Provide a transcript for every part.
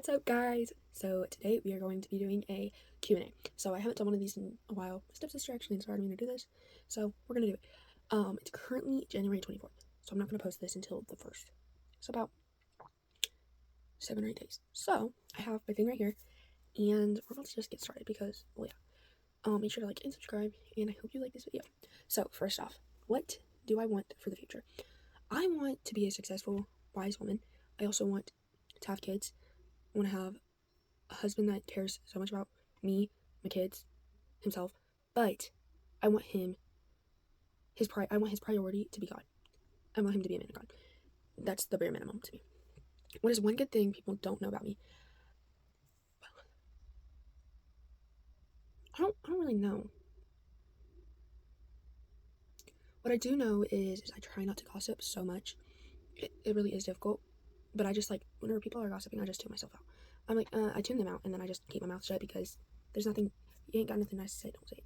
What's up, guys? So today we are going to be doing a Q&A. So I haven't done one of these in a while. My stepsister actually inspired me to do this, so we're gonna do it. It's currently January 24th, so I'm not gonna post this until the 1st. So about 7 or 8 days. So I have my thing right here, and we're about to just get started because, well, yeah. Make sure to like and subscribe, and I hope you like this video. So first off, what do I want for the future? I want to be a successful, wise woman. I also want to have kids. I want to have a husband that cares so much about me, my kids, himself, but I want I want his priority to be God. I want him to be a man of God. That's the bare minimum to me. What is one good thing people don't know about me? I don't really know. What I do know is I try not to gossip so much. It really is difficult, but I just like whenever people are gossiping, I just tune myself out. I'm like, I tune them out, and then I just keep my mouth shut because there's nothing. You ain't got nothing nice to say, don't say it.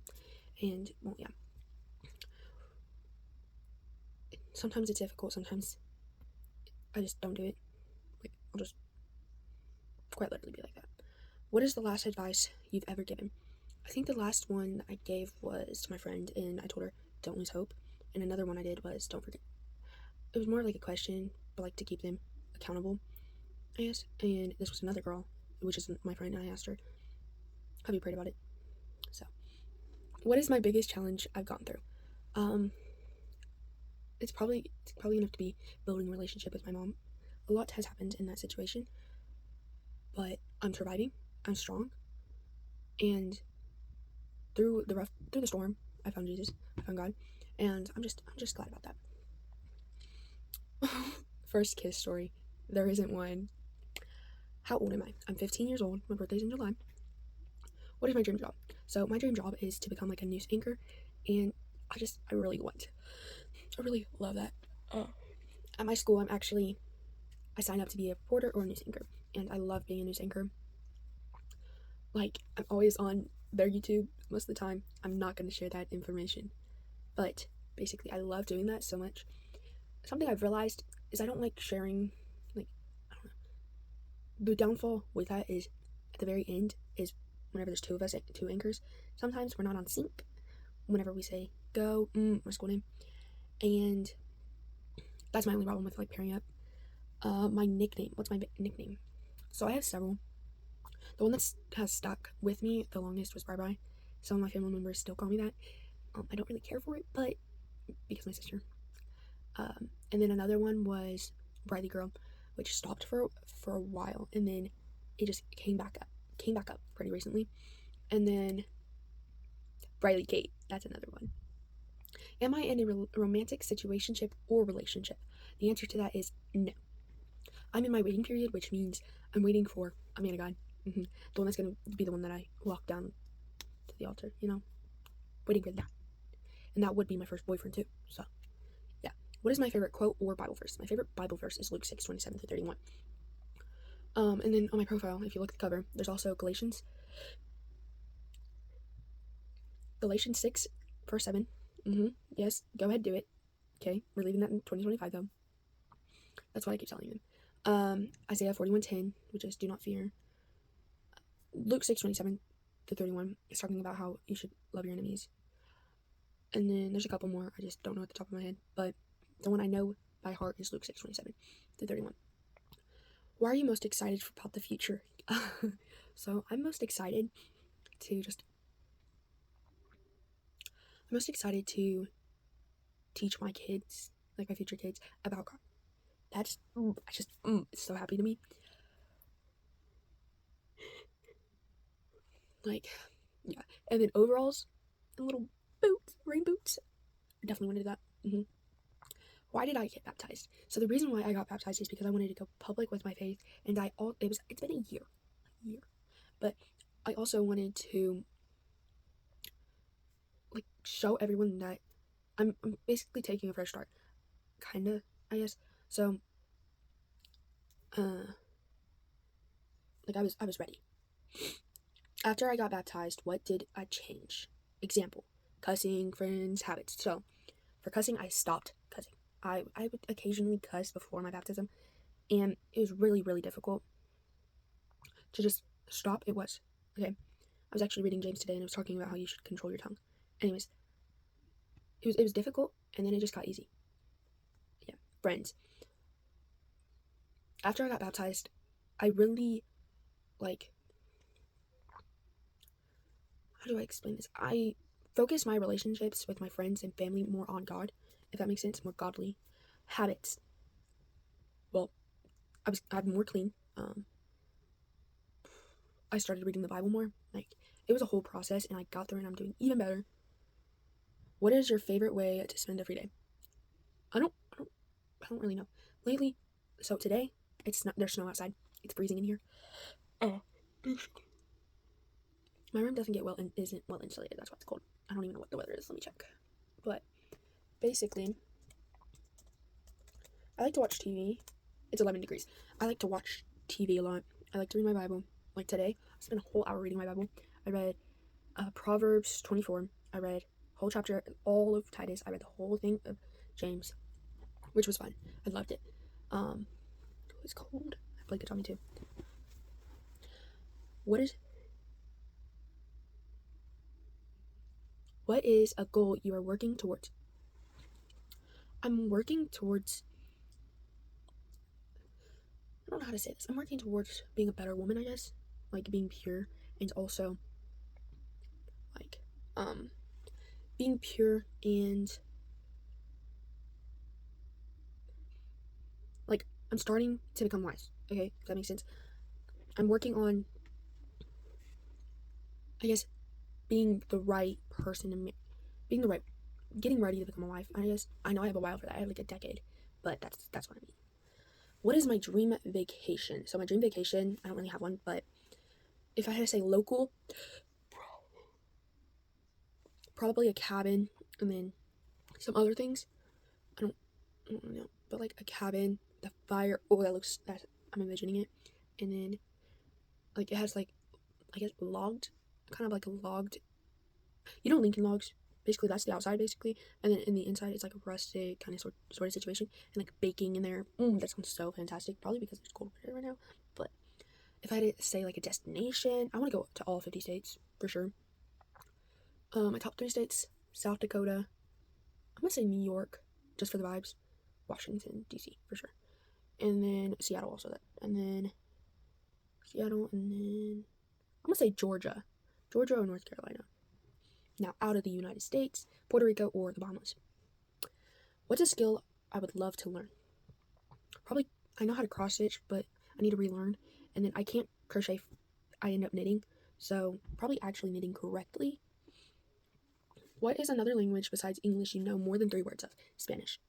And well, yeah. Sometimes it's difficult. Sometimes I just don't do it. Like I'll just quite literally be like that. What is the last advice you've ever given? I think the last one I gave was to my friend, and I told her, don't lose hope. And another one I did was, don't forget. It was more like a question, but like to keep them accountable, I guess. And this was another girl, which is my friend, and I asked her, have you prayed about it? So, what is my biggest challenge I've gone through? It's probably enough to be building a relationship with my mom. A lot has happened in that situation, but I'm surviving. I'm strong, and through the storm, I found Jesus. I found God, and I'm just glad about that. First kiss story. There isn't one. How old am I? I'm 15 years old. My birthday's in July. What is my dream job? So my dream job is to become like a news anchor, and I really love that. At my school, I signed up to be a reporter or a news anchor, and I love being a news anchor. Like, I'm always on their YouTube most of the time. I'm not going to share that information, but basically I love doing that so much. Something I've realized is I don't like sharing, like, I don't know. The downfall with that is at the very end is whenever there's two of us, two anchors, sometimes we're not on sync whenever we say go, my school name, and that's my only problem with like pairing up. My nickname, what's my nickname? So I have several. The one that has stuck with me the longest was Bye Bye. Some of my family members still call me that. I don't really care for it, but because my sister. And then another one was Briley Girl, which stopped for a while, and then it just came back up pretty recently. And then Briley Kate, that's another one. Am I in a romantic situationship or relationship? The answer to that is no. I'm in my waiting period, which means I'm waiting for a man of God. The one that's going to be the one that I walk down to the altar, waiting for that. And that would be my first boyfriend too. So, yeah. What is my favorite quote or Bible verse? My favorite Bible verse is Luke 6:27-31. And then on my profile, if you look at the cover, there's also Galatians 6, verse 7. Yes, go ahead, do it. Okay, we're leaving that in 2025 though. That's what I keep telling them. Isaiah 41:10, which is do not fear. Luke 6:27-31 is talking about how you should love your enemies. And then there's a couple more, I just don't know at the top of my head, but the one I know by heart is Luke 6:27-31. Why are you most excited about the future? So I'm most excited to teach my kids, like my future kids, about God. That's it's so happy to me. Like, yeah. And then overalls and little boots, rain boots. I definitely want to do that. Why did I get baptized? So the reason why I got baptized is because I wanted to go public with my faith, and it's been a year, but I also wanted to like show everyone that I'm basically taking a fresh start, kinda, I guess. So, like I was ready. After I got baptized, what did I change? Example: cussing, friends, habits. So, for cussing, I stopped cussing. I would occasionally cuss before my baptism, and it was really, really difficult. to just stop, it was. Okay, I was actually reading James today, and it was talking about how you should control your tongue. Anyways, it was difficult, and then it just got easy. Yeah, friends. After I got baptized, I really, like, how do I explain this? I focused my relationships with my friends and family more on God, if that makes sense, more godly habits. Well, I'm more clean. I started reading the Bible more. Like, it was a whole process, and I got through, and I'm doing even better. What is your favorite way to spend every day? I don't really know. Lately, so today, there's snow outside. It's freezing in here. My room doesn't get isn't well insulated. That's why it's cold. I don't even know what the weather is. Let me check. But basically, I like to watch TV. It's 11 degrees. I like to watch TV a lot. I like to read my Bible. Like today, I spent a whole hour reading my Bible. I read Proverbs 24. I read whole chapter, all of Titus. I read the whole thing of James, which was fun. I loved it. It was cold. I played guitar too. What is a goal you are working towards? I'm working towards, I don't know how to say this. I'm working towards being a better woman, I guess. Like, being pure, and also, like, being pure, and, like, I'm starting to become wise, okay? If that makes sense. I'm working on, I guess, being the right person, and getting ready to become a wife, I guess. I know I have a while for that. I have, like, a decade, but that's what I mean. What is my dream vacation? So my dream vacation, I don't really have one, but if I had to say local, probably a cabin, and then some other things. I don't know, but like a cabin, the fire. Oh, I'm envisioning it, and then like it has like, I guess, logged, kind of like a logged. Lincoln logs. Basically, that's the outside, basically, and then in the inside, it's like a rustic kind of sort of situation, and like baking in there. That sounds so fantastic. Probably because it's cold right now, but if I had to say like a destination, I want to go to all 50 states for sure. My top 3 states: South Dakota. I'm gonna say New York, just for the vibes. Washington D.C. for sure, and then Seattle also. And then Seattle, and then I'm gonna say Georgia or North Carolina. Now, out of the United States, Puerto Rico or the Bahamas. What's a skill I would love to learn? Probably, I know how to cross stitch, but I need to relearn. And then I can't crochet. I end up knitting, so probably actually knitting correctly. What is another language besides English you know more than 3 words of? Spanish.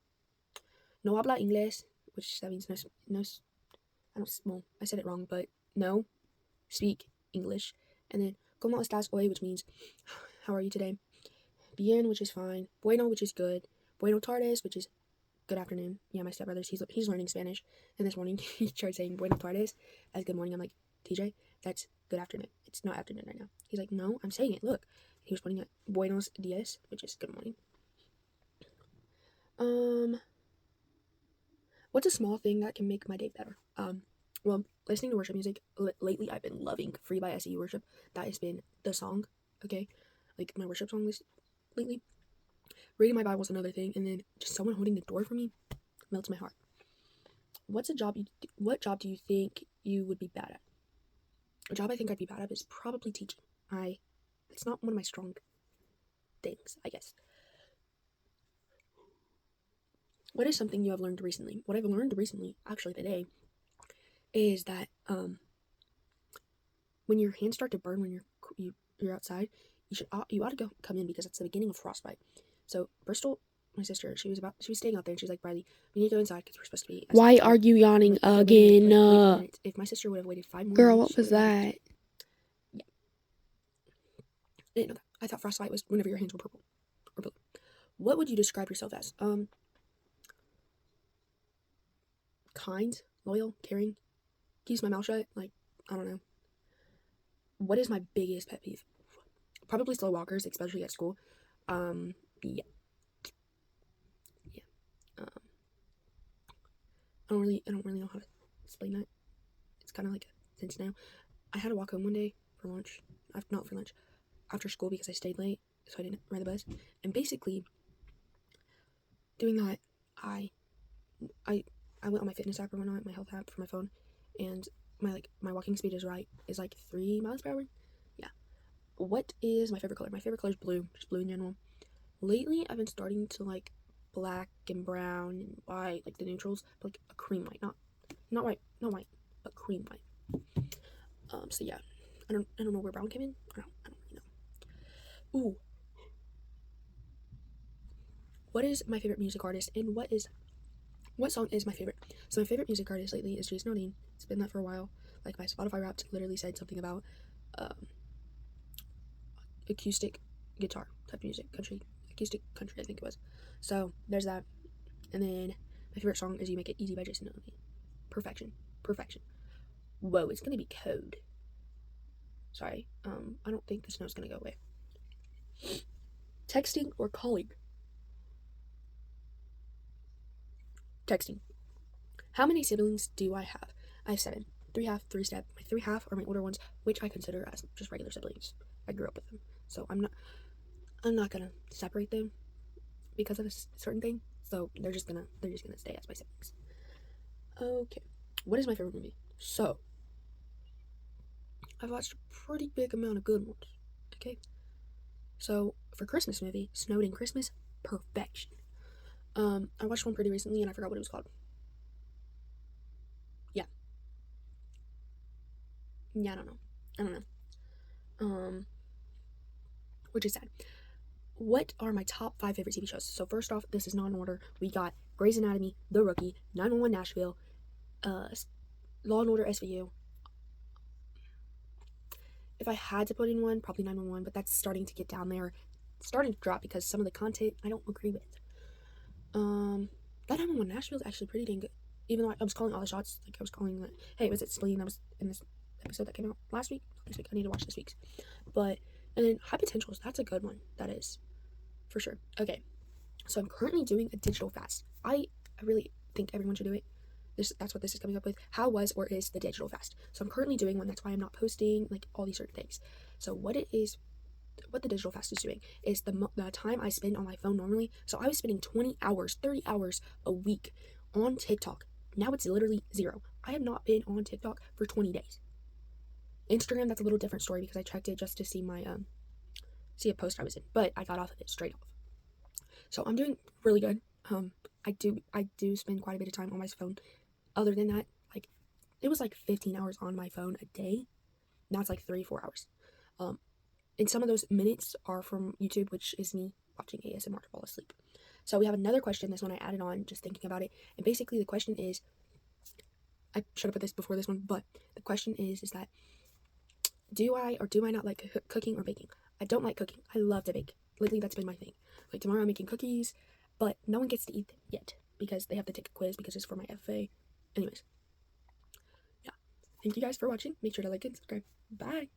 No habla inglés, which that means no. I said it wrong, but no, speak English. And then ¿Cómo estás hoy?, which means how are you today? Bien, which is fine. Bueno, which is good. Bueno tardes, which is good afternoon. Yeah, my stepbrother's he's learning Spanish, and this morning he tried saying bueno tardes as good morning. I'm like, TJ, that's good afternoon. It's not afternoon right now. He's like, no, I'm saying it. Look, he was pointing at buenos dias, which is good morning. What's a small thing that can make my day better? Well, listening to worship music. Lately, I've been loving Free by SE Worship. That has been the song, okay? Like, my worship song list lately. Reading my Bible is another thing, and then just someone holding the door for me melts my heart. What job do you think you would be bad at? A job I think I'd be bad at is probably teaching. It's not one of my strong things, I guess. What is something you have learned recently? What I've learned recently, actually today, is that when your hands start to burn when you're outside, you ought to come in, because it's the beginning of frostbite. So Bristol, my sister, she was staying out there, and she's like, Bradley, we need to go inside because we're supposed to be. Why are you yawning again? If my sister would have waited 5 more Girl, minutes, what was that? Yeah, I didn't know that. I thought frostbite was whenever your hands were purple or blue. What would you describe yourself as? Kind, loyal, caring. Keeps my mouth shut. Like, I don't know. What is my biggest pet peeve? Probably slow walkers, especially at school. Yeah. I don't really know how to explain that. It's kind of like a sense now. I had to walk home one day for lunch. Not for lunch, after school because I stayed late, so I didn't ride the bus. And basically, doing that, I went on my fitness app or whatnot, my health app for my phone, and my walking speed is like 3 miles per hour. Yeah. What is my favorite color? My favorite color is blue, just blue in general. Lately, I've been starting to like black and brown and white, like the neutrals, but like a cream white, not white, but cream white. So yeah, I don't know where brown came in. I don't really know. Ooh, what is my favorite music artist, and what song is my favorite? So my favorite music artist lately is Jason Aldean. It's been that for a while. Like my Spotify Wrapped literally said something about um, acoustic guitar type music, acoustic country, I think it was. So there's that. And then my favorite song is "You Make It Easy" by Jason Aldean. Perfection. Whoa, it's gonna be cold. Sorry. I don't think the snow's gonna go away. Texting or calling? Texting. How many siblings do I have? I have 7. 3 half, 3 step. My 3 half are my older ones, which I consider as just regular siblings. I grew up with them, so I'm not gonna separate them because of a certain thing. So they're just gonna stay as my siblings. Okay, what is my favorite movie? So I've watched a pretty big amount of good ones. Okay, so for Christmas movie, Snowed in Christmas, perfection. I watched one pretty recently and I forgot what it was called. Yeah, I don't know. Which is sad. What are my top 5 favorite TV shows? So first off, this is not in order. We got Grey's Anatomy, The Rookie, 911 Nashville, Law and Order SVU. If I had to put in one, probably 911, but that's starting to get down there. It's starting to drop because some of the content I don't agree with. That 911 Nashville is actually pretty dang good. Even though I was calling all the shots, like I was calling that, hey, was it Spleen that was in this episode that came out last week? This week, I need to watch this week's. But, and then High Potentials, that's a good one. That is, for sure. Okay, so I'm currently doing a digital fast. I really think everyone should do it. That's what this is coming up with. How was or is the digital fast? So I'm currently doing one. That's why I'm not posting like all these certain things. So what the digital fast is doing is the time I spend on my phone normally. So I was spending 20 hours, 30 hours a week on TikTok. Now it's literally 0. I have not been on TikTok for 20 days. Instagram, that's a little different story because I checked it just to see my see a post I was in, but I got off of it straight off. So I'm doing really good. I do spend quite a bit of time on my phone. Other than that, like it was like 15 hours on my phone a day. Now it's like 3-4 hours. And some of those minutes are from YouTube, which is me watching ASMR to fall asleep. So we have another question. This one I added on just thinking about it. And basically the question is, I should have put this before this one, but the question is that do I or do I not like cooking or baking? I don't like cooking. I love to bake. Lately that's been my thing. Like tomorrow I'm making cookies, but no one gets to eat them yet because they have to take a quiz because it's for my FA. Anyways, yeah. Thank you guys for watching. Make sure to like and subscribe. Bye.